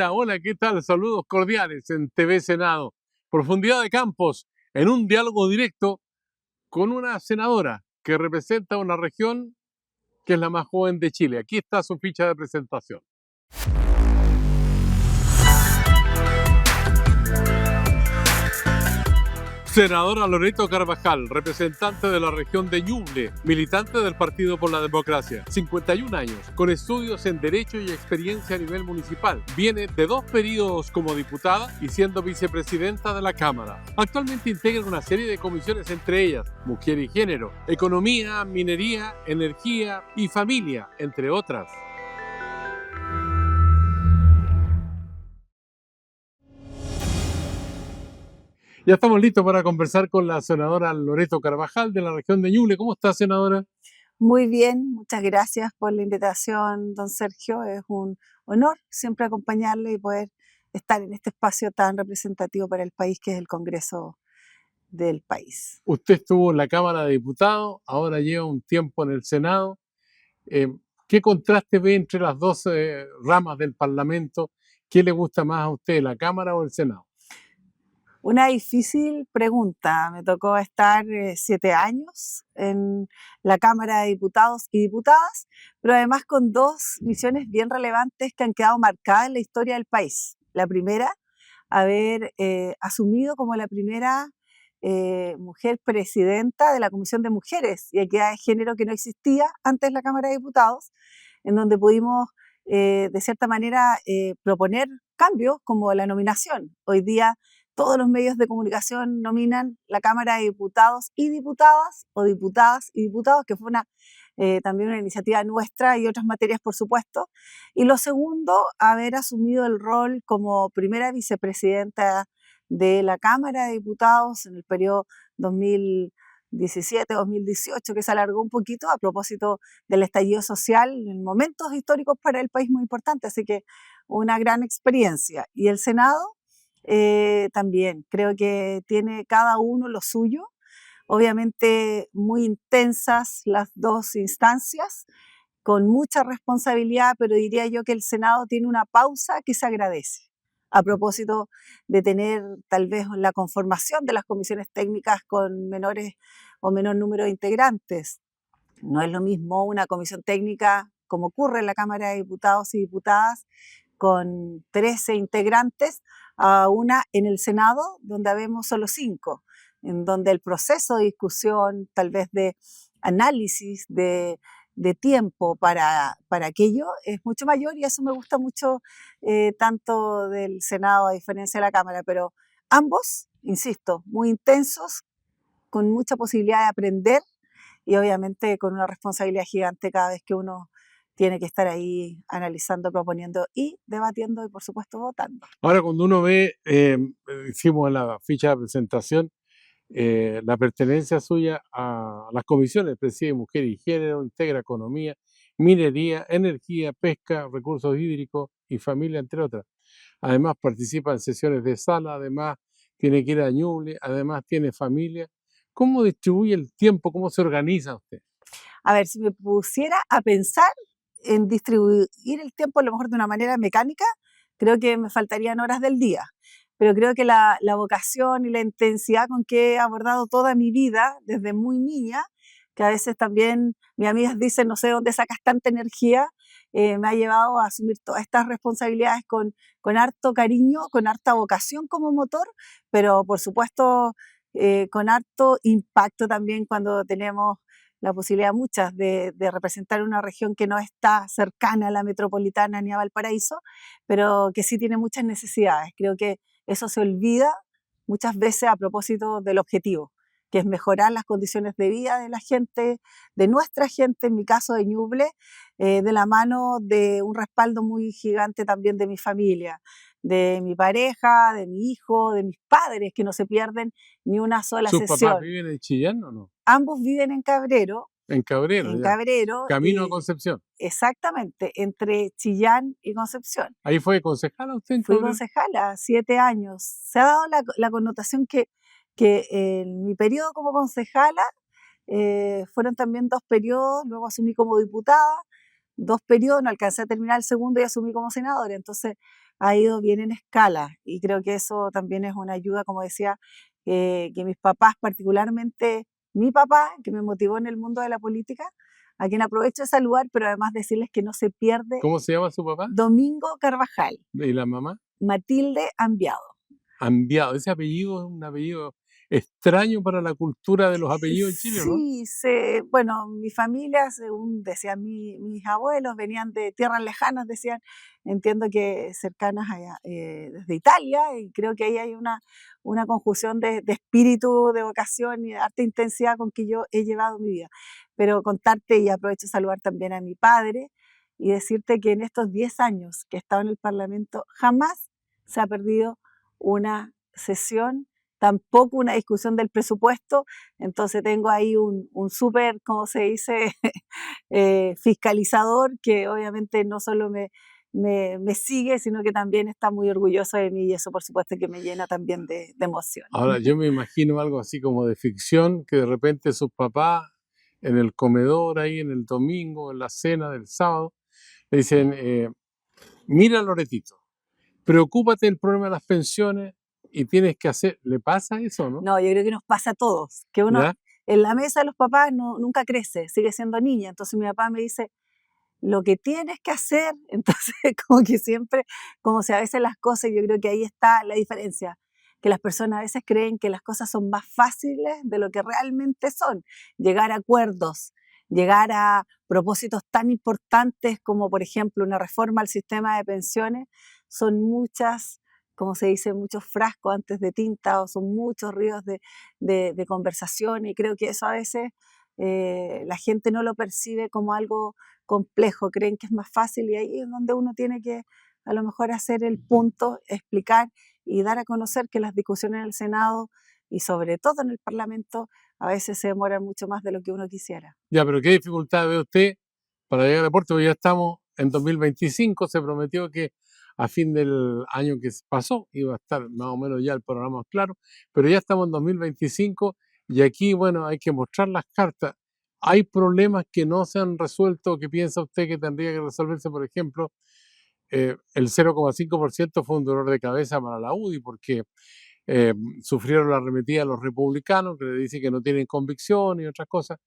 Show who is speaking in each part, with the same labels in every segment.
Speaker 1: Hola, hola, ¿qué tal? Saludos cordiales en TV Senado. Profundidad de campos en un diálogo directo con una senadora que representa una región que es la más joven de Chile. Aquí está su ficha de presentación. Senadora Loreto Carvajal, representante de la región de Ñuble, militante del Partido por la Democracia, 51 años, con estudios en Derecho y experiencia a nivel municipal. Viene de 2 periodos como diputada y siendo vicepresidenta de la Cámara. Actualmente integra una serie de comisiones, entre ellas Mujer y Género, Economía, Minería, Energía y Familia, entre otras. Ya estamos listos para conversar con la senadora Loreto Carvajal de la región de Ñuble. ¿Cómo está, senadora?
Speaker 2: Muy bien, muchas gracias por la invitación, don Sergio. Es un honor siempre acompañarle y poder estar en este espacio tan representativo para el país que es el Congreso del país.
Speaker 1: Usted estuvo en la Cámara de Diputados, ahora lleva un tiempo en el Senado. Eh, ¿Qué contraste ve entre las dos ramas del Parlamento? ¿Qué le gusta más a usted, la Cámara o el Senado?
Speaker 2: Una difícil pregunta. Me tocó estar 7 años en la Cámara de Diputados y Diputadas, pero además con 2 misiones bien relevantes que han quedado marcadas en la historia del país. La primera, haber asumido como la primera mujer presidenta de la Comisión de Mujeres y Equidad de Género, que no existía antes en la Cámara de Diputados, en donde pudimos de cierta manera proponer cambios como la nominación. Hoy día todos los medios de comunicación nominan la Cámara de Diputados y Diputadas, o diputadas y diputados, que fue también una iniciativa nuestra y otras materias, por supuesto. Y lo segundo, haber asumido el rol como primera vicepresidenta de la Cámara de Diputados en el periodo 2017-2018, que se alargó un poquito a propósito del estallido social en momentos históricos para el país muy importantes. Así que una gran experiencia. Y el Senado también creo que tiene cada uno lo suyo. Obviamente muy intensas las 2 instancias, con mucha responsabilidad, pero diría yo que el Senado tiene una pausa que se agradece. A propósito de tener tal vez la conformación de las comisiones técnicas con menores o menor número de integrantes. No es lo mismo una comisión técnica, como ocurre en la Cámara de Diputados y Diputadas, con 13 integrantes, a una en el Senado, donde habemos solo 5, en donde el proceso de discusión, tal vez de análisis, de tiempo para aquello es mucho mayor, y eso me gusta mucho tanto del Senado a diferencia de la Cámara, pero ambos, insisto, muy intensos, con mucha posibilidad de aprender y obviamente con una responsabilidad gigante cada vez que uno tiene que estar ahí analizando, proponiendo y debatiendo y por supuesto votando.
Speaker 1: Ahora, cuando uno ve, hicimos en la ficha de presentación, la pertenencia suya a las comisiones, preside Mujer y Género, integra Economía, Minería, Energía, Pesca, Recursos Hídricos y Familia, entre otras. Además participa en sesiones de sala, además tiene que ir a Ñuble, además tiene familia. ¿Cómo distribuye el tiempo? ¿Cómo se organiza usted?
Speaker 2: A ver, si me pusiera a pensar en distribuir el tiempo a lo mejor de una manera mecánica, creo que me faltarían horas del día. Pero creo que la vocación y la intensidad con que he abordado toda mi vida, desde muy niña, que a veces también mis amigas dicen, no sé dónde sacas tanta energía, me ha llevado a asumir todas estas responsabilidades con harto cariño, con harta vocación como motor, pero por supuesto con harto impacto también cuando tenemos la posibilidad muchas de representar una región que no está cercana a la metropolitana ni a Valparaíso, pero que sí tiene muchas necesidades. Creo que eso se olvida muchas veces a propósito del objetivo, que es mejorar las condiciones de vida de la gente, de nuestra gente, en mi caso de Ñuble, de la mano de un respaldo muy gigante también de mi familia, de mi pareja, de mi hijo, de mis padres, que no se pierden ni una sola
Speaker 1: ¿Sus papás
Speaker 2: sesión.
Speaker 1: viven en Chillán o no?
Speaker 2: Ambos viven
Speaker 1: En Cabrero,
Speaker 2: en
Speaker 1: ya.
Speaker 2: Cabrero,
Speaker 1: Camino a
Speaker 2: y
Speaker 1: Concepción.
Speaker 2: exactamente, entre Chillán y Concepción.
Speaker 1: ¿Ahí fue concejala usted en
Speaker 2: Fui
Speaker 1: Cabrero?
Speaker 2: concejala 7 años. Se ha dado la connotación que en mi periodo como concejala fueron también 2 periodos, luego asumí como diputada, 2 periodos, no alcancé a terminar el segundo y asumí como senadora. Entonces ha ido bien en escala y creo que eso también es una ayuda, como decía, que mis papás, particularmente mi papá, que me motivó en el mundo de la política, a quien aprovecho de saludar, pero además decirles que no se pierde
Speaker 1: ¿Cómo se llama su papá?
Speaker 2: Domingo Carvajal,
Speaker 1: ¿Y la mamá?
Speaker 2: Matilde Ambiado.
Speaker 1: Ambiado. Ese apellido es un apellido extraño para la cultura de los apellidos en Chile, ¿no?
Speaker 2: Sí, bueno, mi familia, según decían mis abuelos, venían de tierras lejanas, decían, entiendo que cercanas allá, desde Italia, y creo que ahí hay una conjunción de espíritu, de vocación y de harta intensidad con que yo he llevado mi vida. Pero contarte, y aprovecho de saludar también a mi padre, y decirte que en estos 10 años que he estado en el Parlamento, jamás se ha perdido una sesión, tampoco una discusión del presupuesto. Entonces tengo ahí un súper, ¿cómo se dice?, fiscalizador que obviamente no solo me sigue, sino que también está muy orgulloso de mí y eso por supuesto que me llena también de emoción.
Speaker 1: Ahora, yo me imagino algo así como de ficción, que de repente sus papás en el comedor ahí en el domingo, en la cena del sábado, le dicen, mira Loretito, preocúpate del problema de las pensiones y tienes que hacer, ¿le pasa eso, no?
Speaker 2: No, yo creo que nos pasa a todos, que uno
Speaker 1: ¿Ya?
Speaker 2: en la mesa de los papás nunca crece, sigue siendo niña. Entonces mi papá me dice, lo que tienes que hacer, entonces como que siempre, como si a veces las cosas, yo creo que ahí está la diferencia, que las personas a veces creen que las cosas son más fáciles de lo que realmente son, llegar a acuerdos, llegar a propósitos tan importantes como por ejemplo una reforma al sistema de pensiones, son muchas, como se dice, muchos frascos antes de tinta o son muchos ríos de conversación y creo que eso a veces la gente no lo percibe como algo complejo, creen que es más fácil y ahí es donde uno tiene que a lo mejor hacer el punto, explicar y dar a conocer que las discusiones en el Senado y sobre todo en el Parlamento a veces se demoran mucho más de lo que uno quisiera.
Speaker 1: Ya, pero ¿qué dificultad ve usted para llegar a puerto? Porque ya estamos en 2025, se prometió que a fin del año que pasó iba a estar más o menos ya el programa claro, pero ya estamos en 2025 y aquí, bueno, hay que mostrar las cartas. Hay problemas que no se han resuelto, que piensa usted que tendría que resolverse, por ejemplo, el 0,5% fue un dolor de cabeza para la UDI porque eh, sufrieron la arremetida de los republicanos, que le dicen que no tienen convicción y otras cosas.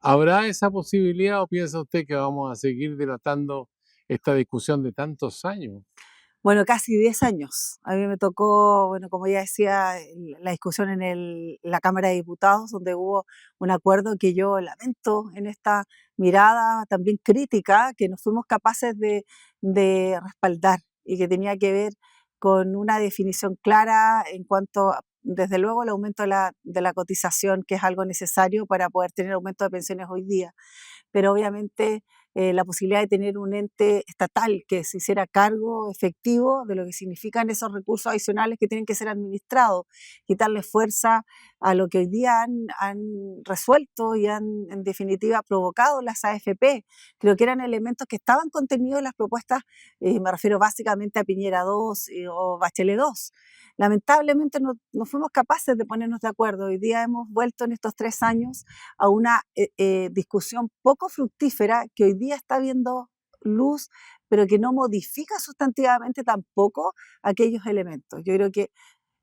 Speaker 1: ¿Habrá esa posibilidad o piensa usted que vamos a seguir dilatando esta discusión de tantos años?
Speaker 2: Bueno, casi 10 años. A mí me tocó, bueno, como ya decía, la discusión en la Cámara de Diputados, donde hubo un acuerdo que yo lamento en esta mirada también crítica, que no fuimos capaces de respaldar y que tenía que ver con una definición clara en cuanto, desde luego, el aumento de la cotización, que es algo necesario para poder tener aumento de pensiones hoy día, pero obviamente la posibilidad de tener un ente estatal que se hiciera cargo efectivo de lo que significan esos recursos adicionales que tienen que ser administrados, quitarle fuerza a lo que hoy día han resuelto y han en definitiva provocado las AFP. Creo que eran elementos que estaban contenidos en las propuestas, me refiero básicamente a Piñera 2 o Bachelet 2. Lamentablemente no fuimos capaces de ponernos de acuerdo. Hoy día hemos vuelto en estos 3 años a una discusión poco fructífera que hoy día está viendo luz, pero que no modifica sustantivamente tampoco aquellos elementos. Yo creo que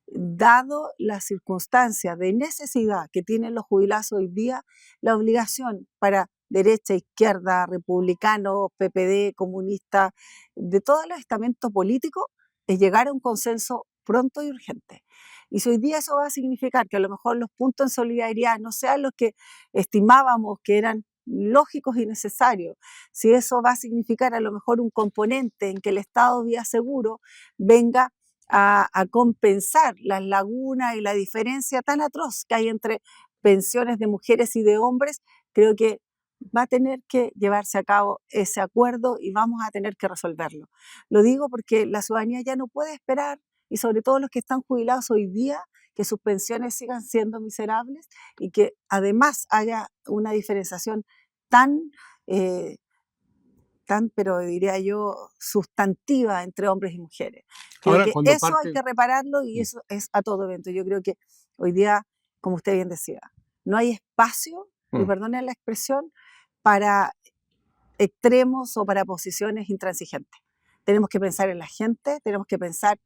Speaker 2: dado las circunstancias de necesidad que tienen los jubilados hoy día, la obligación para derecha, izquierda, republicano, PPD, comunista, de todos los estamentos políticos, es llegar a un consenso pronto y urgente. Y si hoy día eso va a significar que a lo mejor los puntos en solidaridad no sean los que estimábamos que eran lógicos y necesarios, si eso va a significar a lo mejor un componente en que el Estado vía seguro venga a compensar las lagunas y la diferencia tan atroz que hay entre pensiones de mujeres y de hombres, creo que va a tener que llevarse a cabo ese acuerdo y vamos a tener que resolverlo. Lo digo porque la ciudadanía ya no puede esperar y sobre todo los que están jubilados hoy día, que sus pensiones sigan siendo miserables y que además haya una diferenciación tan eh, pero diría yo, sustantiva entre hombres y mujeres. Creo
Speaker 1: Ahora,
Speaker 2: que
Speaker 1: cuando
Speaker 2: eso hay
Speaker 1: parte,
Speaker 2: que repararlo y
Speaker 1: mm,
Speaker 2: eso es a todo evento. Yo creo que hoy día, como usted bien decía, no hay espacio, y
Speaker 1: mm,
Speaker 2: perdone la expresión, para extremos o para posiciones intransigentes. Tenemos que pensar en la gente, tenemos que pensar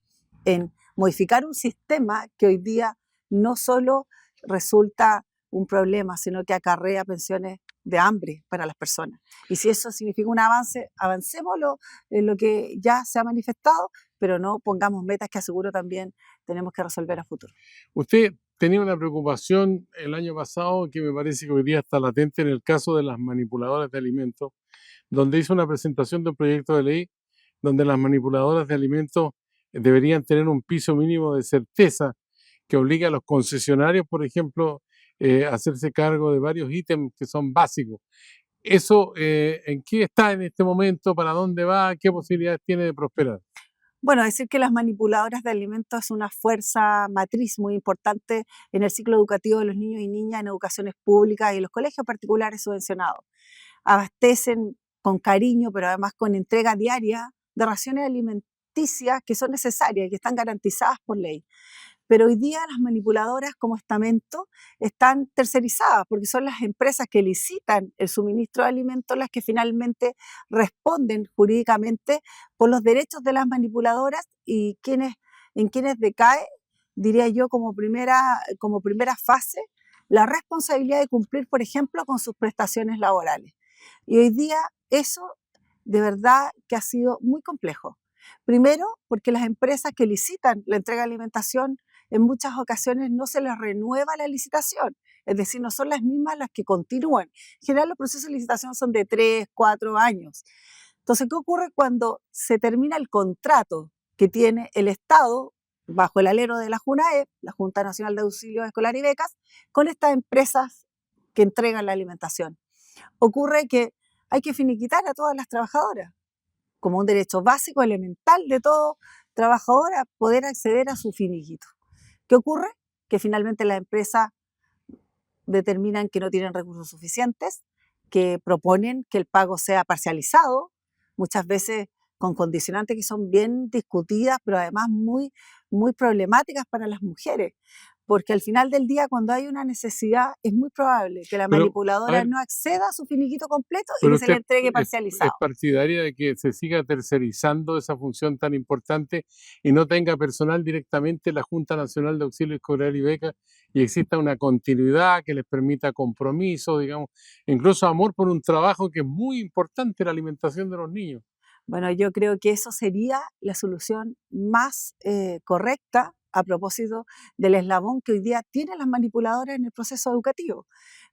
Speaker 2: en modificar un sistema que hoy día no solo resulta un problema, sino que acarrea pensiones de hambre para las personas. Y si eso significa un avance, avancémoslo en lo que ya se ha manifestado, pero no pongamos metas que aseguro también tenemos que resolver a futuro.
Speaker 1: Usted tenía una preocupación el año pasado que me parece que hoy día está latente en el caso de las manipuladoras de alimentos, donde hizo una presentación de un proyecto de ley donde las manipuladoras de alimentos deberían tener un piso mínimo de certeza que obliga a los concesionarios, por ejemplo, a hacerse cargo de varios ítems que son básicos. ¿Eso en qué está en este momento? ¿Para dónde va? ¿Qué posibilidades tiene de prosperar?
Speaker 2: Bueno, decir que las manipuladoras de alimentos es una fuerza matriz muy importante en el ciclo educativo de los niños y niñas en educaciones públicas y en los colegios particulares subvencionados. Abastecen con cariño, pero además con entrega diaria de raciones alimenticias que son necesarias y que están garantizadas por ley. Pero hoy día las manipuladoras como estamento están tercerizadas porque son las empresas que licitan el suministro de alimentos las que finalmente responden jurídicamente por los derechos de las manipuladoras y en quienes decae, diría yo, como primera fase, la responsabilidad de cumplir, por ejemplo, con sus prestaciones laborales. Y hoy día eso de verdad que ha sido muy complejo. Primero, porque las empresas que licitan la entrega de alimentación en muchas ocasiones no se les renueva la licitación, es decir, no son las mismas las que continúan. En general los procesos de licitación son de 3, 4 años. Entonces, ¿qué ocurre cuando se termina el contrato que tiene el Estado bajo el alero de la JUNAEP, la Junta Nacional de Auxilio Escolar y Becas, con estas empresas que entregan la alimentación? Ocurre que hay que finiquitar a todas las trabajadoras como un derecho básico, elemental de todo trabajador a poder acceder a su finiquito. ¿Qué ocurre? Que finalmente las empresas determinan que no tienen recursos suficientes, que proponen que el pago sea parcializado, muchas veces con condicionantes que son bien discutidas, pero además muy problemáticas para las mujeres. Porque al final del día, cuando hay una necesidad, es muy probable que la
Speaker 1: Pero, a
Speaker 2: manipuladora
Speaker 1: ver,
Speaker 2: no acceda a su finiquito completo y
Speaker 1: pero
Speaker 2: que se le
Speaker 1: usted
Speaker 2: entregue
Speaker 1: es
Speaker 2: parcializado.
Speaker 1: partidaria de que se siga tercerizando esa función tan importante y no tenga personal directamente la Junta Nacional de Auxilio Escolar y Beca y exista una continuidad que les permita compromiso, digamos, incluso amor por un trabajo que es muy importante, la alimentación de los niños.
Speaker 2: Bueno, yo creo que eso sería la solución más correcta a propósito del eslabón que hoy día tienen las manipuladoras en el proceso educativo.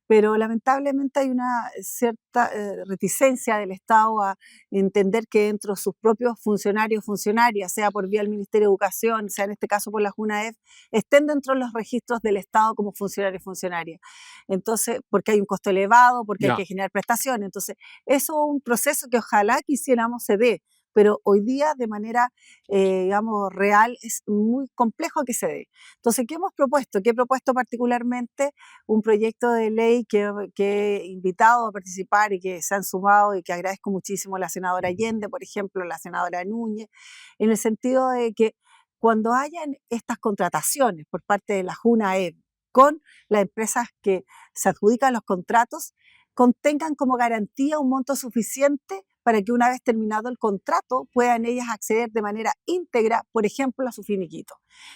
Speaker 2: Pero lamentablemente hay una cierta reticencia del Estado a entender que dentro de sus propios funcionarios, funcionarias, sea por vía del Ministerio de Educación, sea en este caso por la JUNAEF, estén dentro de los registros del Estado como funcionarios y funcionarias. Entonces, porque hay un costo elevado, porque hay
Speaker 1: Ya,
Speaker 2: que generar prestaciones. Entonces, eso es un proceso que ojalá quisiéramos se dé, pero hoy día de manera, digamos, real es muy complejo que se dé. Entonces, ¿qué hemos propuesto? ¿Qué he propuesto particularmente? Un proyecto de ley que he invitado a participar y que se han sumado y que agradezco muchísimo a la senadora Allende, por ejemplo, la senadora Núñez, en el sentido de que cuando hayan estas contrataciones por parte de la JUNAEP con las empresas que se adjudican los contratos, contengan como garantía un monto suficiente para que una vez terminado el contrato puedan ellas acceder de manera íntegra, por ejemplo, a su finiquito.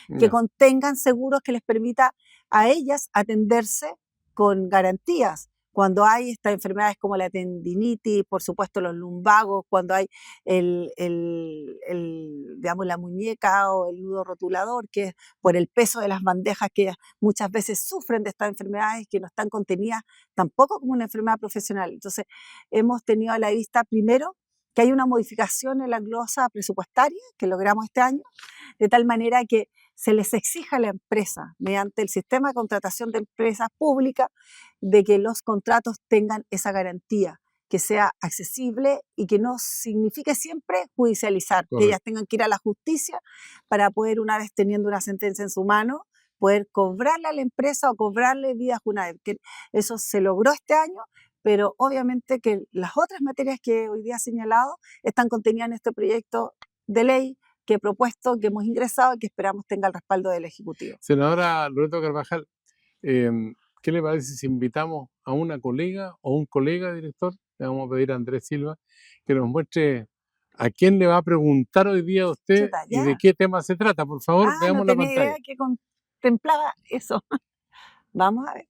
Speaker 2: Que
Speaker 1: ya.
Speaker 2: contengan seguros que les permita a ellas atenderse con garantías. Cuando hay estas enfermedades como la tendinitis, por supuesto los lumbagos, cuando hay digamos, la muñeca o el nudo rotulador, que es por el peso de las bandejas que muchas veces sufren de estas enfermedades que no están contenidas tampoco como una enfermedad profesional. Entonces, hemos tenido a la vista primero que hay una modificación en la glosa presupuestaria que logramos este año, de tal manera que se les exija a la empresa, mediante el sistema de contratación de empresas públicas, de que los contratos tengan esa garantía, que sea accesible y que no signifique siempre judicializar, que ellas
Speaker 1: Correcto.
Speaker 2: tengan que ir a la justicia para poder, una vez teniendo una sentencia en su mano, poder cobrarle a la empresa o cobrarle vía JUNAEP, que eso se logró este año, pero obviamente que las otras materias que hoy día he señalado están contenidas en este proyecto de ley que he propuesto, que hemos ingresado y que esperamos tenga el respaldo del Ejecutivo.
Speaker 1: Senadora Loreto Carvajal, ¿qué le parece si invitamos a una colega o un colega director Le vamos a pedir a Andrés Silva que nos muestre a quién le va a preguntar hoy día a usted
Speaker 2: Chuta,
Speaker 1: y de
Speaker 2: ya.
Speaker 1: qué tema se trata. Por favor,
Speaker 2: No
Speaker 1: veamos la
Speaker 2: tenía idea
Speaker 1: pantalla.
Speaker 2: que contemplaba eso. Vamos a ver.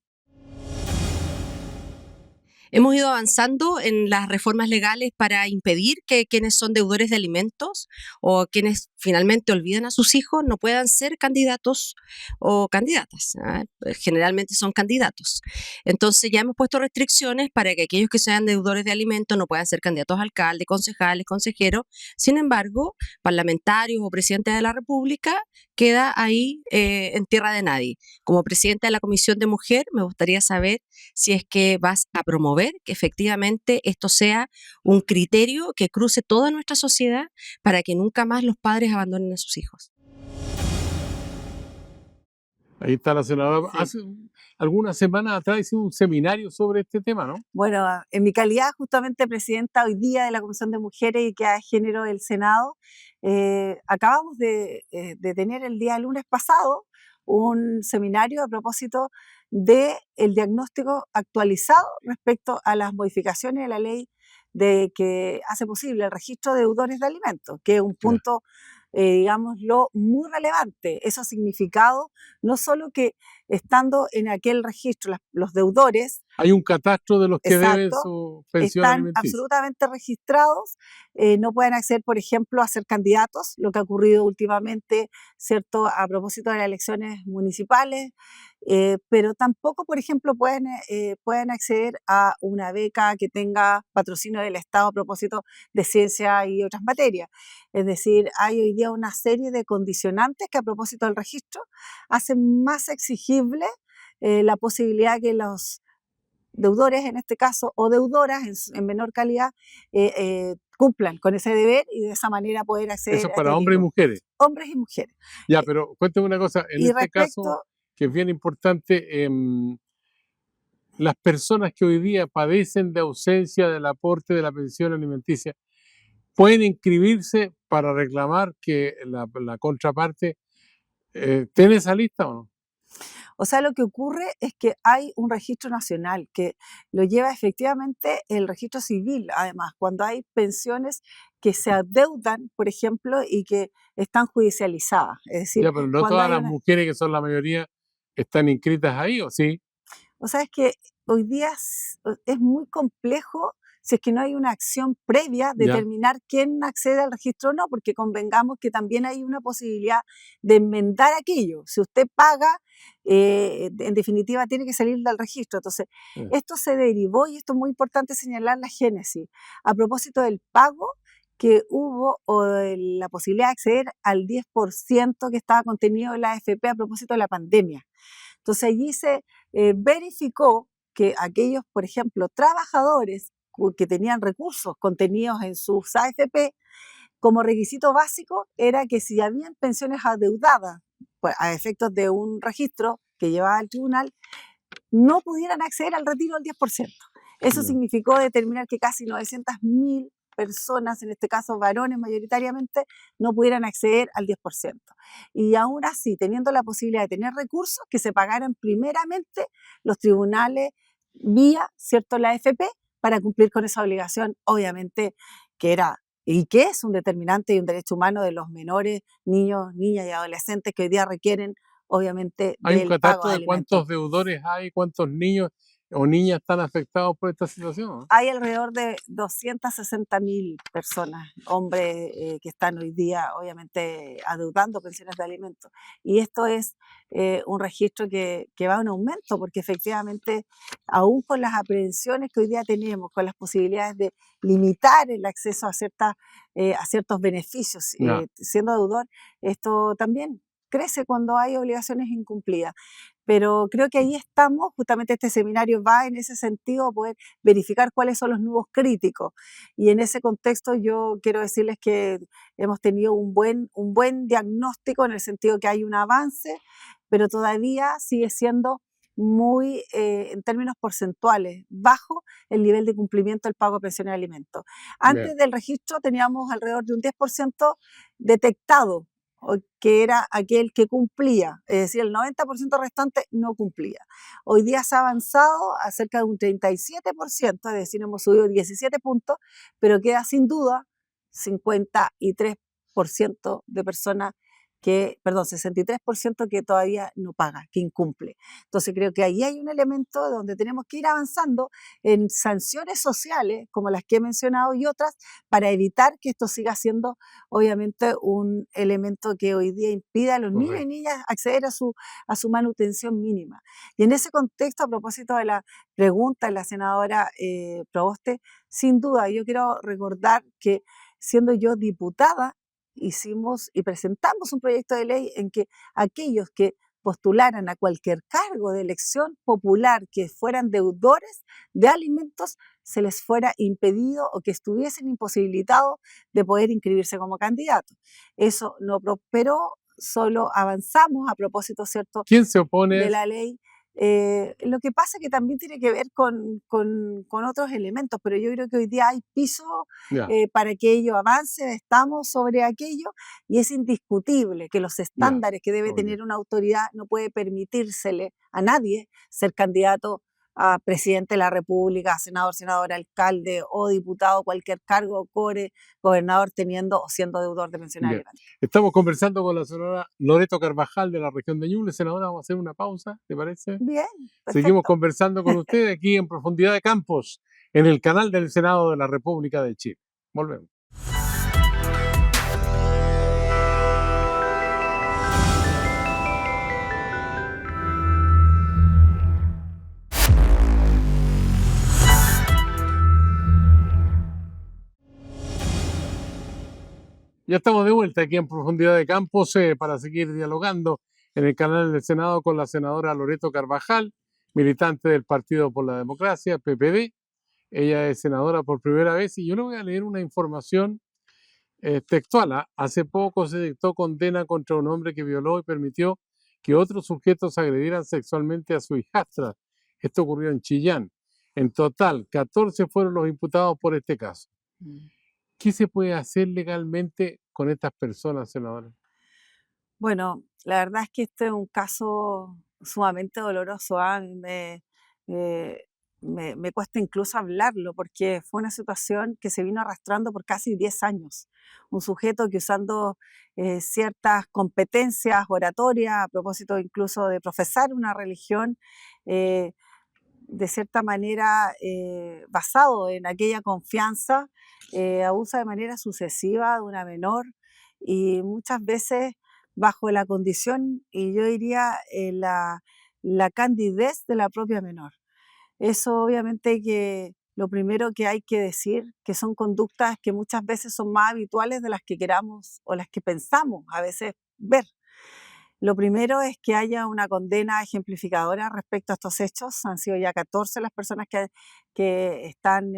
Speaker 3: Hemos ido avanzando en las reformas legales para impedir que quienes son deudores de alimentos o quienes finalmente olvidan a sus hijos no puedan ser candidatos o candidatas. Generalmente son candidatos. Entonces ya hemos puesto restricciones para que aquellos que sean deudores de alimentos no puedan ser candidatos a alcalde, concejales, consejeros. Sin embargo, parlamentarios o presidentes de la República queda ahí en tierra de nadie. Como presidenta de la Comisión de Mujer, me gustaría saber si es que vas a promover que efectivamente esto sea un criterio que cruce toda nuestra sociedad para que nunca más los padres abandonen a sus hijos.
Speaker 1: Ahí está la senadora.
Speaker 2: Sí.
Speaker 1: Hace algunas semanas atrás hicimos un seminario sobre este tema, ¿no?
Speaker 2: Bueno, en mi calidad justamente presidenta hoy día de la Comisión de Mujeres y Equidad de Género del Senado, acabamos de tener el día lunes pasado un seminario a propósito del diagnóstico actualizado respecto a las modificaciones de la ley que hace posible el registro de deudores de alimentos, que es un punto, digámoslo, muy relevante. Eso ha significado no solo que estando en aquel registro los deudores,
Speaker 1: Hay un catastro de los que deben
Speaker 2: exacto,
Speaker 1: su pensión
Speaker 2: están
Speaker 1: alimenticia.
Speaker 2: absolutamente registrados, no pueden acceder, por ejemplo, a ser candidatos, lo que ha ocurrido últimamente, ¿cierto?, a propósito de las elecciones municipales, pero tampoco, por ejemplo, pueden acceder a una beca que tenga patrocinio del Estado a propósito de ciencia y otras materias. Es decir, hay hoy día una serie de condicionantes que a propósito del registro hacen más exigible la posibilidad que los deudores en este caso o deudoras en menor calidad cumplan con ese deber y de esa manera poder acceder
Speaker 1: Eso es
Speaker 2: a
Speaker 1: para
Speaker 2: este
Speaker 1: hombres y
Speaker 2: tipo.
Speaker 1: mujeres.
Speaker 2: Hombres y mujeres.
Speaker 1: Ya, pero cuéntame una cosa, en
Speaker 2: Y
Speaker 1: este caso,
Speaker 2: respecto,
Speaker 1: que es bien importante, las personas que hoy día padecen de ausencia del aporte de la pensión alimenticia, ¿pueden inscribirse para reclamar que la contraparte esté en esa lista o no?
Speaker 2: o sea, lo que ocurre es que hay un registro nacional que lo lleva efectivamente el registro civil, además, cuando hay pensiones que se adeudan, por ejemplo, y que están judicializadas. Es decir,
Speaker 1: Ya, pero no
Speaker 2: cuando
Speaker 1: todas
Speaker 2: hay
Speaker 1: las
Speaker 2: una...
Speaker 1: mujeres, que son la mayoría, están inscritas ahí, ¿o sí?
Speaker 2: O sea, es que hoy día es muy complejo si es que no hay una acción previa,
Speaker 1: Ya,
Speaker 2: determinar quién accede al registro o no, porque convengamos que también hay una posibilidad de enmendar aquello. Si usted paga, en definitiva tiene que salir del registro. Entonces,
Speaker 1: ya.
Speaker 2: esto se derivó, y esto es muy importante señalar la génesis, a propósito del pago que hubo o de la posibilidad de acceder al 10% que estaba contenido en la AFP a propósito de la pandemia. Entonces allí se verificó que aquellos, por ejemplo, trabajadores que tenían recursos contenidos en sus AFP, como requisito básico era que si habían pensiones adeudadas pues, a efectos de un registro que llevaba al tribunal, no pudieran acceder al retiro del 10%. Eso
Speaker 1: Ya.
Speaker 2: significó determinar que casi 900.000 personas, en este caso varones mayoritariamente, no pudieran acceder al 10%. Y aún así, teniendo la posibilidad de tener recursos, que se pagaran primeramente los tribunales vía, ¿cierto?, la AFP, para cumplir con esa obligación, obviamente, que era y que es un determinante y un derecho humano de los menores, niños, niñas y adolescentes que hoy día requieren, obviamente,
Speaker 1: ¿Hay un
Speaker 2: del pago
Speaker 1: catastro
Speaker 2: de
Speaker 1: de
Speaker 2: alimentos.
Speaker 1: cuántos deudores hay, cuántos niños o niñas están afectados por esta situación, ¿no?
Speaker 2: Hay alrededor de 260.000 personas, hombres, que están hoy día, obviamente, adeudando pensiones de alimentos. Y esto es un registro que va en aumento, porque efectivamente, aún con las aprehensiones que hoy día tenemos, con las posibilidades de limitar el acceso a ciertos beneficios,
Speaker 1: Ya.
Speaker 2: siendo deudor, esto también crece cuando hay obligaciones incumplidas. Pero creo que ahí estamos, justamente este seminario va en ese sentido, a poder verificar cuáles son los nuevos críticos. Y en ese contexto yo quiero decirles que hemos tenido un buen diagnóstico en el sentido que hay un avance, pero todavía sigue siendo muy, en términos porcentuales, bajo el nivel de cumplimiento del pago de pensiones y alimentos.
Speaker 1: Bien.
Speaker 2: Antes del registro teníamos alrededor de un 10% detectado, que era aquel que cumplía, es decir, el 90% restante no cumplía. Hoy día se ha avanzado a cerca de un 37%, es decir, hemos subido 17 puntos, pero queda sin duda 53% de personas que, perdón, 63% que todavía no paga, que incumple. Entonces creo que ahí hay un elemento donde tenemos que ir avanzando en sanciones sociales, como las que he mencionado y otras, para evitar que esto siga siendo obviamente un elemento que hoy día impida a los niños y
Speaker 1: Correcto.
Speaker 2: niñas acceder a su manutención mínima. Y en ese contexto, a propósito de la pregunta de la senadora Proboste, sin duda yo quiero recordar que siendo yo diputada, hicimos y presentamos un proyecto de ley en que aquellos que postularan a cualquier cargo de elección popular que fueran deudores de alimentos, se les fuera impedido o que estuviesen imposibilitados de poder inscribirse como candidatos. Eso no prosperó, solo avanzamos a propósito, ¿cierto?,
Speaker 1: ¿Quién se opone a
Speaker 2: de
Speaker 1: eso?
Speaker 2: la ley. Lo que pasa es que también tiene que ver con otros elementos, pero yo creo que hoy día hay piso
Speaker 1: Ya,
Speaker 2: para que ello avance, estamos sobre aquello y es indiscutible que los
Speaker 1: ya,
Speaker 2: estándares que debe
Speaker 1: ok.
Speaker 2: tener una autoridad no puede permitírsele a nadie ser candidato a presidente de la República, senador, senadora, alcalde o diputado, cualquier cargo, core, gobernador teniendo o siendo deudor de pensión
Speaker 1: Bien.
Speaker 2: alimentaria.
Speaker 1: Estamos conversando con la senadora Loreto Carvajal de la región de Ñuble. Senadora, vamos a hacer una pausa, ¿te parece?
Speaker 2: Bien,
Speaker 1: Seguimos
Speaker 2: perfecto.
Speaker 1: conversando con usted aquí en Profundidad de Campos, en el canal del Senado de la República de Chile. Volvemos. Ya estamos de vuelta aquí en Profundidad de Campos para seguir dialogando en el canal del Senado con la senadora Loreto Carvajal, militante del Partido por la Democracia, PPD. Ella es senadora por primera vez y yo le voy a leer una información textual. Hace poco se dictó condena contra un hombre que violó y permitió que otros sujetos agredieran sexualmente a su hijastra. Esto ocurrió en Chillán. En total, 14 fueron los imputados por este caso.
Speaker 2: Mm.
Speaker 1: ¿Qué se puede hacer legalmente con estas personas, senadora?
Speaker 2: Bueno, la verdad es que este es un caso sumamente doloroso. Me, me cuesta incluso hablarlo porque fue una situación que se vino arrastrando por casi 10 años. Un sujeto que usando ciertas competencias oratorias, a propósito incluso de profesar una religión, eh, de cierta manera, basado en aquella confianza, abusa de manera sucesiva de una menor y muchas veces bajo la condición, y yo diría la candidez de la propia menor. Eso obviamente que lo primero que hay que decir, que son conductas que muchas veces son más habituales de las que queramos o las que pensamos a veces ver. Lo primero es que haya una condena ejemplificadora respecto a estos hechos. Han sido ya 14 las personas que están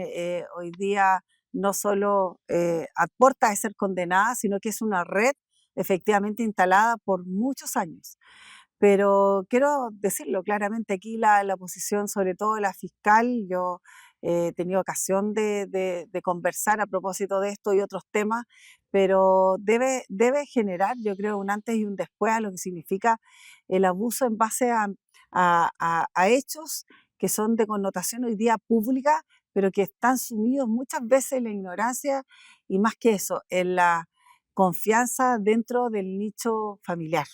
Speaker 2: hoy día no solo a puerta de ser condenadas, sino que es una red efectivamente instalada por muchos años. Pero quiero decirlo claramente, aquí la posición, sobre todo de la fiscal, yo he tenido ocasión de conversar a propósito de esto y otros temas, pero debe generar, yo creo, un antes y un después a lo que significa el abuso en base a hechos que son de connotación hoy día pública, pero que están sumidos muchas veces en la ignorancia y más que eso, en la confianza dentro del nicho familiar.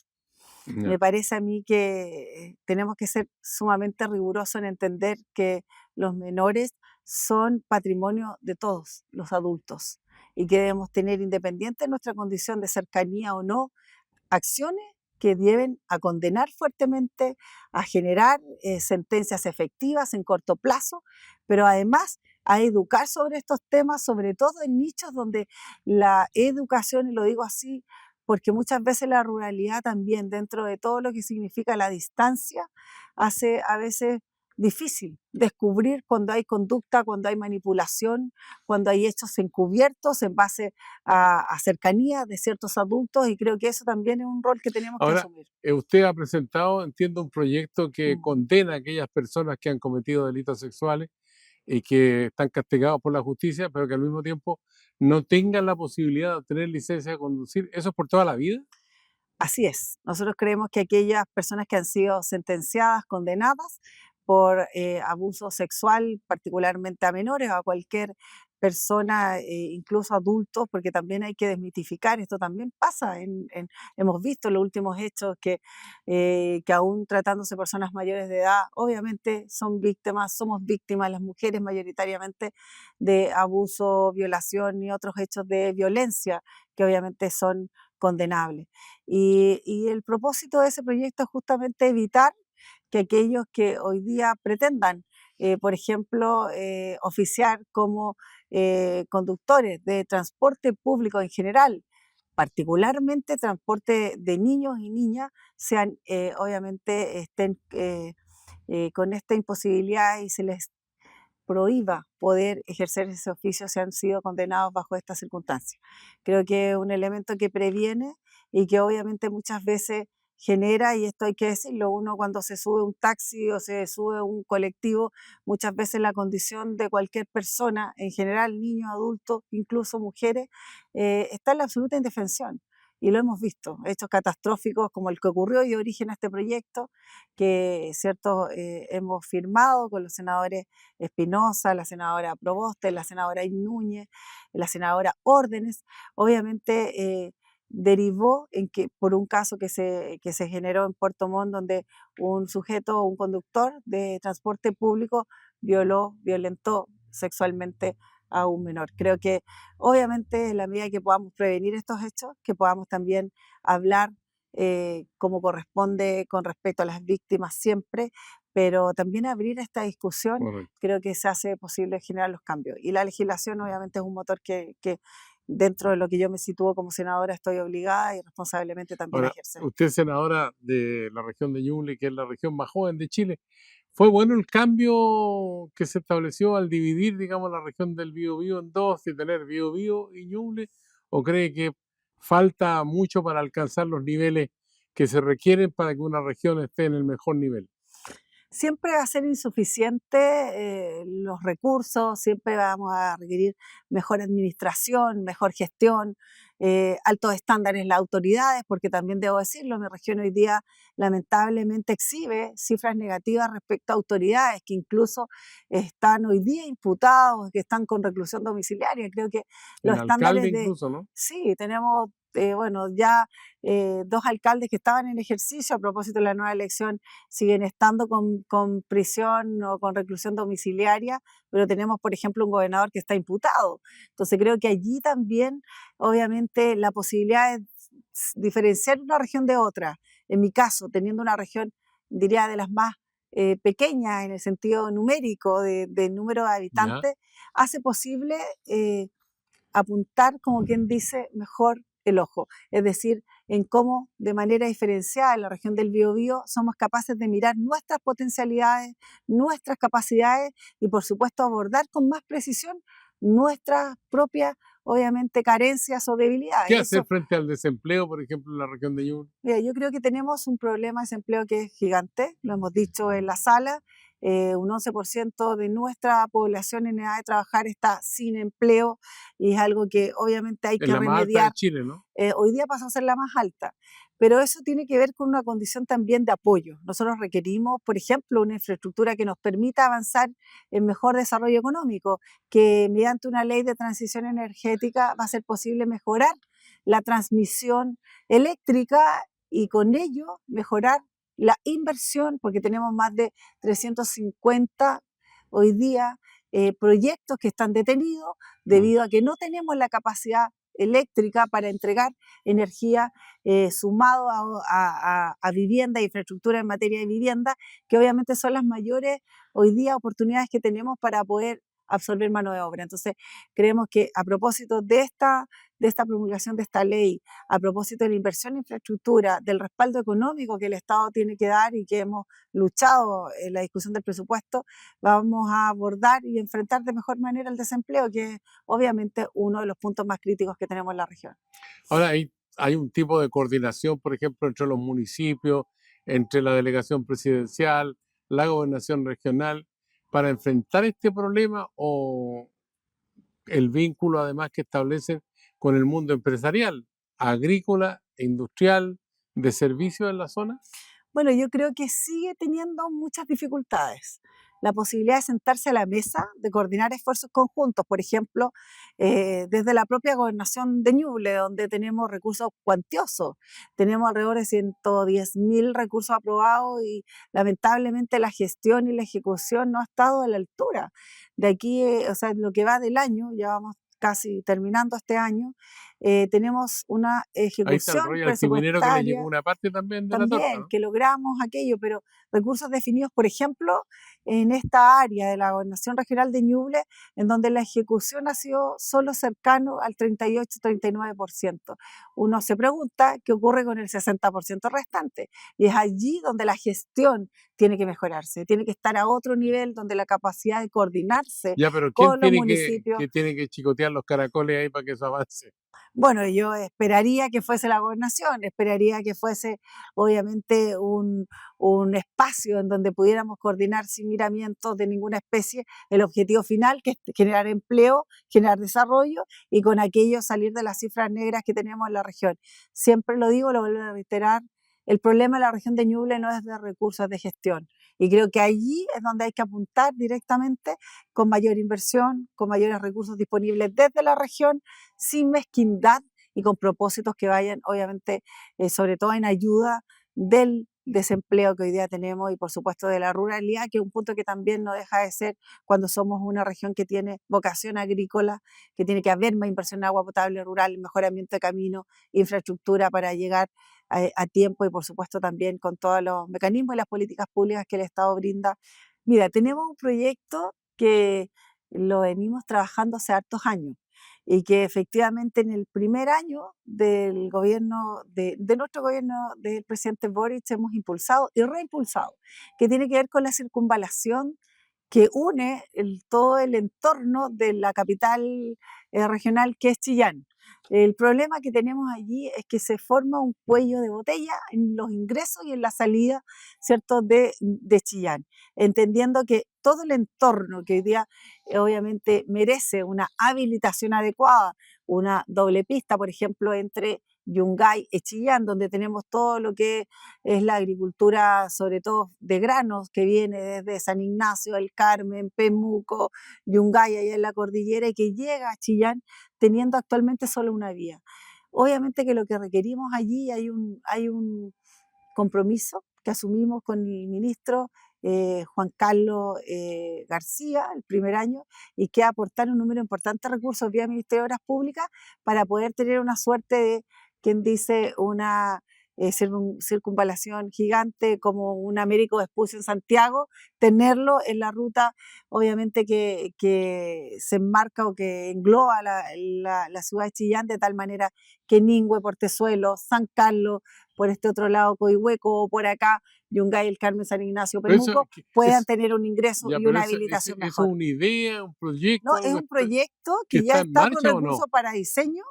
Speaker 1: Ya,
Speaker 2: Me parece a mí que tenemos que ser sumamente rigurosos en entender que los menores son patrimonio de todos los adultos y que debemos tener, independiente de nuestra condición de cercanía o no, acciones que lleven a condenar fuertemente, a generar sentencias efectivas en corto plazo, pero además a educar sobre estos temas, sobre todo en nichos donde la educación, y lo digo así, porque muchas veces la ruralidad también, dentro de todo lo que significa la distancia, hace a veces difícil descubrir cuando hay conducta, cuando hay manipulación, cuando hay hechos encubiertos en base a cercanía de ciertos adultos y creo que eso también es un rol que tenemos que
Speaker 1: ahora,
Speaker 2: asumir.
Speaker 1: usted ha presentado, entiendo, un proyecto que
Speaker 2: Mm.
Speaker 1: condena a aquellas personas que han cometido delitos sexuales y que están castigados por la justicia, pero que al mismo tiempo no tengan la posibilidad de obtener licencia de conducir. ¿Eso es por toda la vida?
Speaker 2: Así es. Nosotros creemos que aquellas personas que han sido sentenciadas, condenadas por abuso sexual, particularmente a menores o a cualquier persona, incluso adultos, porque también hay que desmitificar, esto también pasa, hemos visto en los últimos hechos que aún tratándose personas mayores de edad, obviamente son víctimas, somos víctimas las mujeres mayoritariamente de abuso, violación y otros hechos de violencia que obviamente son condenables. Y el propósito de ese proyecto es justamente evitar que aquellos que hoy día pretendan, por ejemplo, oficiar como conductores de transporte público en general, particularmente transporte de niños y niñas, sean obviamente estén con esta imposibilidad y se les prohíba poder ejercer ese oficio si han sido condenados bajo estas circunstancias. Creo que es un elemento que previene y que obviamente muchas veces genera, y esto hay que decirlo, uno cuando se sube a un taxi o se sube a un colectivo, muchas veces la condición de cualquier persona, en general niños, adultos, incluso mujeres, está en la absoluta indefensión. Y lo hemos visto, hechos catastróficos como el que ocurrió y dio origen a este proyecto, que cierto, hemos firmado con los senadores Espinosa, la senadora Proboste, la senadora Núñez, la senadora Órdenes, obviamente derivó en que por un caso que se generó en Puerto Montt, donde un sujeto, un conductor de transporte público violentó sexualmente a un menor. Creo que obviamente en la medida que podamos prevenir estos hechos, que podamos también hablar como corresponde con respecto a las víctimas siempre, pero también abrir esta discusión,
Speaker 1: Correcto.
Speaker 2: creo que se hace posible generar los cambios. Y la legislación obviamente es un motor que dentro de lo que yo me sitúo como senadora estoy obligada y responsablemente también a
Speaker 1: Ahora,
Speaker 2: ejercer.
Speaker 1: usted es senadora de la región de Ñuble, que es la región más joven de Chile. ¿Fue bueno el cambio que se estableció al dividir, digamos, la región del Biobío en dos y tener Biobío y Ñuble? ¿O cree que falta mucho para alcanzar los niveles que se requieren para que una región esté en el mejor nivel?
Speaker 2: Siempre va a ser insuficiente los recursos, siempre vamos a requerir mejor administración, mejor gestión, altos estándares las autoridades, porque también debo decirlo, mi región hoy día lamentablemente exhibe cifras negativas respecto a autoridades que incluso están hoy día imputados, que están con reclusión domiciliaria. Creo que los
Speaker 1: El alcalde
Speaker 2: estándares de...
Speaker 1: incluso, ¿no?
Speaker 2: Sí, tenemos, bueno, ya dos alcaldes que estaban en ejercicio a propósito de la nueva elección siguen estando con prisión o con reclusión domiciliaria, pero tenemos, por ejemplo, un gobernador que está imputado. Entonces creo que allí también, obviamente, la posibilidad de diferenciar una región de otra, en mi caso, teniendo una región, diría, de las más pequeñas en el sentido numérico de número de
Speaker 1: Ya,
Speaker 2: habitantes, hace posible apuntar, como quien dice, mejor el ojo. Es decir, en cómo de manera diferenciada en la región del Biobío somos capaces de mirar nuestras potencialidades, nuestras capacidades y por supuesto abordar con más precisión nuestras propias, obviamente, carencias o debilidades.
Speaker 1: ¿qué hacer
Speaker 2: Eso,
Speaker 1: frente al desempleo, por ejemplo, en la región de Ñuble?
Speaker 2: mira, yo creo que tenemos un problema de desempleo que es gigante, lo hemos dicho en la sala, un 11% de nuestra población en edad de trabajar está sin empleo y es algo que obviamente hay
Speaker 1: Es
Speaker 2: que
Speaker 1: la más alta de
Speaker 2: remediar.
Speaker 1: Chile, ¿no?
Speaker 2: Hoy día pasó a ser la más alta, pero eso tiene que ver con una condición también de apoyo. Nosotros requerimos, por ejemplo, una infraestructura que nos permita avanzar en mejor desarrollo económico, que mediante una ley de transición energética va a ser posible mejorar la transmisión eléctrica y con ello mejorar la inversión, porque tenemos más de 350 hoy día proyectos que están detenidos
Speaker 1: Mm.
Speaker 2: debido a que no tenemos la capacidad eléctrica para entregar energía sumado a vivienda e infraestructura en materia de vivienda, que obviamente son las mayores hoy día oportunidades que tenemos para poder absorber mano de obra. Entonces, creemos que a propósito de esta promulgación de esta ley, a propósito de la inversión en infraestructura, del respaldo económico que el Estado tiene que dar y que hemos luchado en la discusión del presupuesto, vamos a abordar y enfrentar de mejor manera el desempleo, que es obviamente uno de los puntos más críticos que tenemos en la región.
Speaker 1: Ahora hay un tipo de coordinación, por ejemplo, entre los municipios, entre la delegación presidencial, la gobernación regional, para enfrentar este problema o el vínculo además que establecen con el mundo empresarial, agrícola e industrial, de servicio en la zona?
Speaker 2: Bueno, yo creo que sigue teniendo muchas dificultades. La posibilidad de sentarse a la mesa, de coordinar esfuerzos conjuntos, por ejemplo, desde la propia gobernación de Ñuble, donde tenemos recursos cuantiosos. Tenemos alrededor de 110.000 recursos aprobados y lamentablemente la gestión y la ejecución no ha estado a la altura. De aquí, o sea, lo que va del año, ya vamos casi terminando este año, tenemos una
Speaker 1: Ahí está el
Speaker 2: ejecución
Speaker 1: royalty minero que le llegó
Speaker 2: presupuestaria
Speaker 1: una parte también de la torta,
Speaker 2: también,
Speaker 1: ¿no?
Speaker 2: que logramos aquello, pero recursos definidos, por ejemplo, en esta área de la Gobernación Regional de Ñuble, en donde la ejecución ha sido solo cercano al 38-39%. Uno se pregunta qué ocurre con el 60% restante, y es allí donde la gestión tiene que mejorarse, tiene que estar a otro nivel, donde la capacidad de coordinarse
Speaker 1: Ya, pero ¿quién
Speaker 2: con los
Speaker 1: tiene
Speaker 2: municipios.
Speaker 1: que tiene que chicotear los caracoles ahí para que eso avance?
Speaker 2: Bueno, yo esperaría que fuese la gobernación, esperaría que fuese obviamente un espacio en donde pudiéramos coordinar sin miramientos de ninguna especie el objetivo final, que es generar empleo, generar desarrollo y con aquello salir de las cifras negras que tenemos en la región. Siempre lo digo, lo vuelvo a reiterar, el problema de la región de Ñuble no es de recursos, es de gestión. Y creo que allí es donde hay que apuntar directamente con mayor inversión, con mayores recursos disponibles desde la región, sin mezquindad y con propósitos que vayan, obviamente, sobre todo en ayuda del desempleo que hoy día tenemos y por supuesto de la ruralidad, que es un punto que también no deja de ser cuando somos una región que tiene vocación agrícola, que tiene que haber más inversión en agua potable rural, mejoramiento de caminos, infraestructura para llegar a tiempo y por supuesto también con todos los mecanismos y las políticas públicas que el Estado brinda. Mira, tenemos un proyecto que lo venimos trabajando hace hartos años y que efectivamente en el primer año del gobierno, de nuestro gobierno del presidente Boric hemos impulsado y reimpulsado, que tiene que ver con la circunvalación que une todo el entorno de la capital regional que es Chillán. El problema que tenemos allí es que se forma un cuello de botella en los ingresos y en la salida, ¿cierto?, de Chillán, entendiendo que todo el entorno que hoy día obviamente merece una habilitación adecuada, una doble pista, por ejemplo, entre Yungay y Chillán, donde tenemos todo lo que es la agricultura, sobre todo de granos, que viene desde San Ignacio, El Carmen, Pemuco, Yungay, allá en la cordillera, y que llega a Chillán teniendo actualmente solo una vía. Obviamente que lo que requerimos allí hay un compromiso que asumimos con el ministro Juan Carlos García el primer año y que aportar un número importante de recursos vía Ministerio de Obras Públicas para poder tener una suerte de, quien dice, una circunvalación gigante como un Américo Vespucio en Santiago, tenerlo en la ruta, obviamente que se enmarca o que engloba la ciudad de Chillán de tal manera que Ningüe, Portezuelo, San Carlos, por este otro lado Coihueco o por acá Yungay, El Carmen, San Ignacio,
Speaker 1: Pero eso,
Speaker 2: Pemuco, puedan tener un ingreso
Speaker 1: ya,
Speaker 2: y
Speaker 1: pero
Speaker 2: una
Speaker 1: eso
Speaker 2: habilitación
Speaker 1: es
Speaker 2: mejor.
Speaker 1: una idea, un
Speaker 2: No,
Speaker 1: proyecto,
Speaker 2: es
Speaker 1: algo
Speaker 2: un proyecto
Speaker 1: que
Speaker 2: que ya
Speaker 1: está en
Speaker 2: está con
Speaker 1: marcha o no.
Speaker 2: recursos para diseño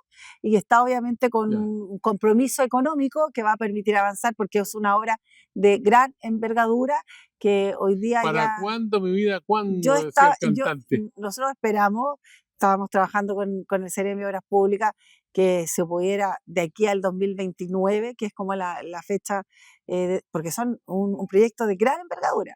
Speaker 2: y que está obviamente con
Speaker 1: Ya.
Speaker 2: un compromiso económico que va a permitir avanzar porque es una obra de gran envergadura que hoy día
Speaker 1: ¿Para
Speaker 2: ya
Speaker 1: cuándo, mi vida? ¿Cuándo? Decía el cantante.
Speaker 2: nosotros esperamos, estábamos trabajando con el Seremi de Obras Públicas, que se pudiera de aquí al 2029, que es como la fecha, porque son un proyecto de gran envergadura,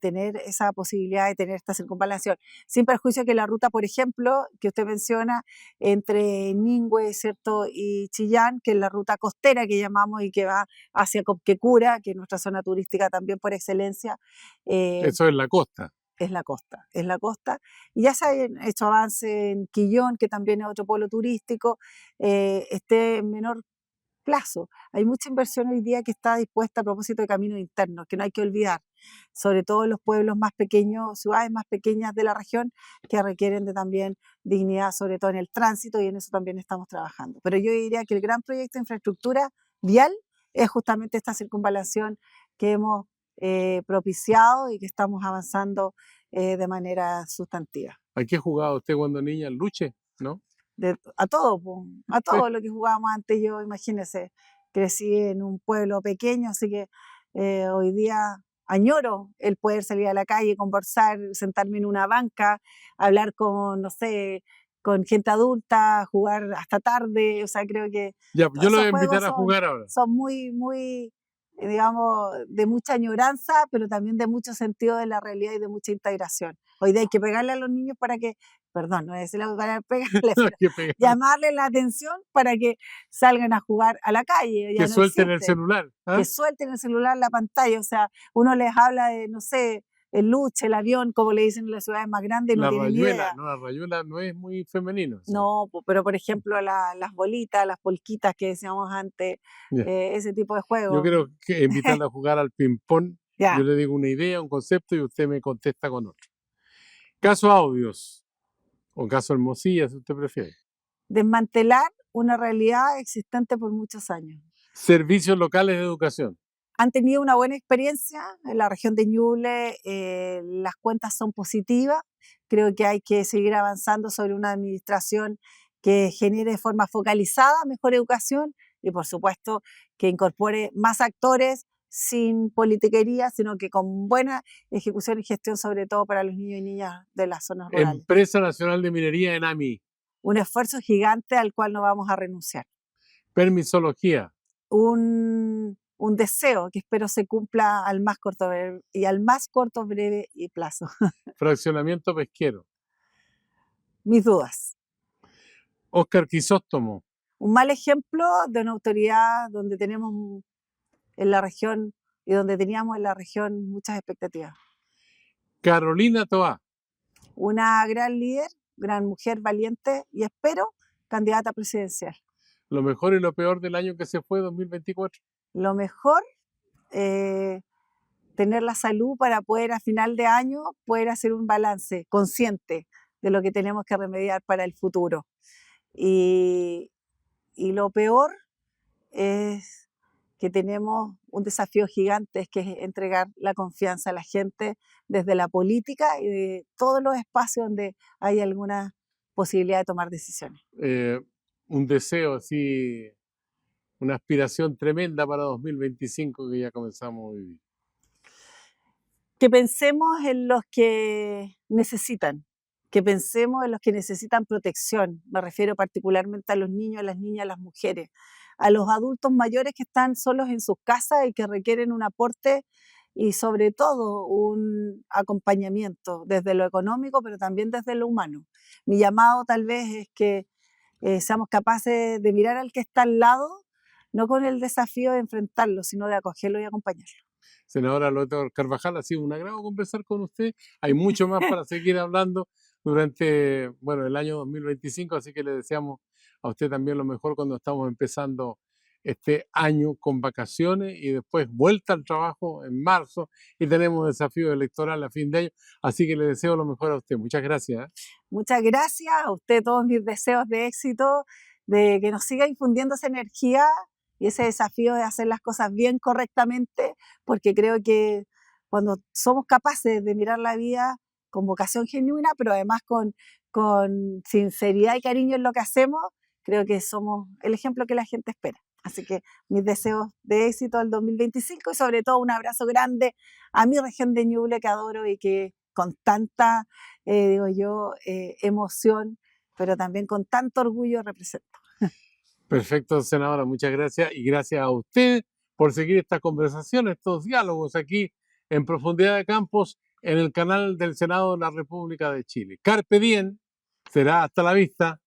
Speaker 2: tener esa posibilidad de tener esta circunvalación. Sin perjuicio que la ruta, por ejemplo, que usted menciona, entre Ningüe, ¿cierto?, y Chillán, que es la ruta costera que llamamos y que va hacia Copquecura, que es nuestra zona turística también por excelencia, eh,
Speaker 1: Eso es la costa.
Speaker 2: es la costa. Y ya se han hecho avances en Quillón, que también es otro polo turístico, esté en menor plazo. Hay mucha inversión hoy día que está dispuesta a propósito de caminos internos, que no hay que olvidar, sobre todo en los pueblos más pequeños, ciudades más pequeñas de la región, que requieren de también dignidad, sobre todo en el tránsito, y en eso también estamos trabajando. Pero yo diría que el gran proyecto de infraestructura vial es justamente esta circunvalación que hemos propiciado y que estamos avanzando de manera sustantiva.
Speaker 1: ¿A qué jugaba usted cuando niña? Luche, ¿no?
Speaker 2: A todo, po, a todo lo que jugábamos antes. Yo, imagínese, crecí en un pueblo pequeño, así que hoy día añoro el poder salir a la calle, conversar, sentarme en una banca, hablar con, no sé, con gente adulta, jugar hasta tarde, o sea, creo que
Speaker 1: Ya, pues yo lo voy
Speaker 2: esos
Speaker 1: a invitar
Speaker 2: juegos
Speaker 1: a jugar ahora.
Speaker 2: son muy, digamos, de mucha añoranza, pero también de mucho sentido de la realidad y de mucha integración. Hoy día hay que pegarle a los niños para que, perdón, no voy a decirle para pegarle,
Speaker 1: No hay
Speaker 2: pero
Speaker 1: que pegar,
Speaker 2: llamarle la atención para que salgan a jugar a la calle,
Speaker 1: que
Speaker 2: ya no
Speaker 1: suelten el
Speaker 2: existe,
Speaker 1: celular.
Speaker 2: que
Speaker 1: ¿Ah?
Speaker 2: suelten el celular, la pantalla, o sea, uno les habla de, no sé, el luche, el avión, como le dicen en las ciudades más grandes, y no
Speaker 1: La
Speaker 2: tienen ni
Speaker 1: rayuela,
Speaker 2: idea.
Speaker 1: no, la rayuela no es muy femenino. Eso.
Speaker 2: No, pero por ejemplo las bolitas, las polquitas que decíamos antes,
Speaker 1: Ya.
Speaker 2: ese tipo de
Speaker 1: Yo
Speaker 2: juegos.
Speaker 1: quiero que invitarla a jugar al ping-pong. Yo
Speaker 2: Ya,
Speaker 1: le digo una idea, un concepto y usted me contesta con otro. Caso audios o caso Hermosilla, si usted prefiere.
Speaker 2: desmantelar una realidad existente por muchos años.
Speaker 1: Servicios locales de educación.
Speaker 2: Han tenido una buena experiencia en la región de Ñuble, las cuentas son positivas, creo que hay que seguir avanzando sobre una administración que genere de forma focalizada mejor educación y por supuesto que incorpore más actores sin politiquería, sino que con buena ejecución y gestión, sobre todo para los niños y niñas de las zonas rurales.
Speaker 1: Empresa Nacional de Minería ENAMI.
Speaker 2: Un esfuerzo gigante al cual no vamos a renunciar.
Speaker 1: Permisología.
Speaker 2: Un deseo que espero se cumpla al más corto y al más corto breve y plazo.
Speaker 1: Fraccionamiento pesquero.
Speaker 2: Mis dudas.
Speaker 1: Óscar Quisóstomo.
Speaker 2: Un mal ejemplo de una autoridad donde tenemos en la región y donde teníamos en la región muchas expectativas.
Speaker 1: Carolina Toá.
Speaker 2: Una gran líder, gran mujer valiente y espero candidata presidencial.
Speaker 1: Lo mejor y lo peor del año que se fue, 2024.
Speaker 2: Lo mejor, tener la salud para poder a final de año poder hacer un balance consciente de lo que tenemos que remediar para el futuro. Y lo peor es que tenemos un desafío gigante, que es entregar la confianza a la gente desde la política y de todos los espacios donde hay alguna posibilidad de tomar decisiones.
Speaker 1: Un deseo así, una aspiración tremenda para 2025 que ya comenzamos a vivir.
Speaker 2: Que pensemos en los que necesitan, que pensemos en los que necesitan protección. Me refiero particularmente a los niños, a las niñas, a las mujeres, a los adultos mayores que están solos en sus casas y que requieren un aporte y sobre todo un acompañamiento desde lo económico, pero también desde lo humano. Mi llamado tal vez es que seamos capaces de mirar al que está al lado, no con el desafío de enfrentarlo, sino de acogerlo y acompañarlo.
Speaker 1: Senadora Loreto Carvajal, ha sido un agrado conversar con usted. Hay mucho más para seguir hablando durante, bueno, el año 2025, así que le deseamos a usted también lo mejor cuando estamos empezando este año con vacaciones y después vuelta al trabajo en marzo y tenemos desafío electoral a fin de año, así que le deseo lo mejor a usted. Muchas gracias.
Speaker 2: Muchas gracias a usted, todos mis deseos de éxito, de que nos siga infundiendo esa energía y ese desafío de hacer las cosas bien correctamente, porque creo que cuando somos capaces de mirar la vida con vocación genuina, pero además con sinceridad y cariño en lo que hacemos, creo que somos el ejemplo que la gente espera. Así que mis deseos de éxito al 2025 y sobre todo un abrazo grande a mi región de Ñuble que adoro y que con tanta, digo yo, emoción, pero también con tanto orgullo represento.
Speaker 1: Perfecto, senadora, muchas gracias y gracias a usted por seguir estas conversaciones, estos diálogos aquí en Profundidad de Campos en el canal del Senado de la República de Chile. Carpe diem, será hasta la vista.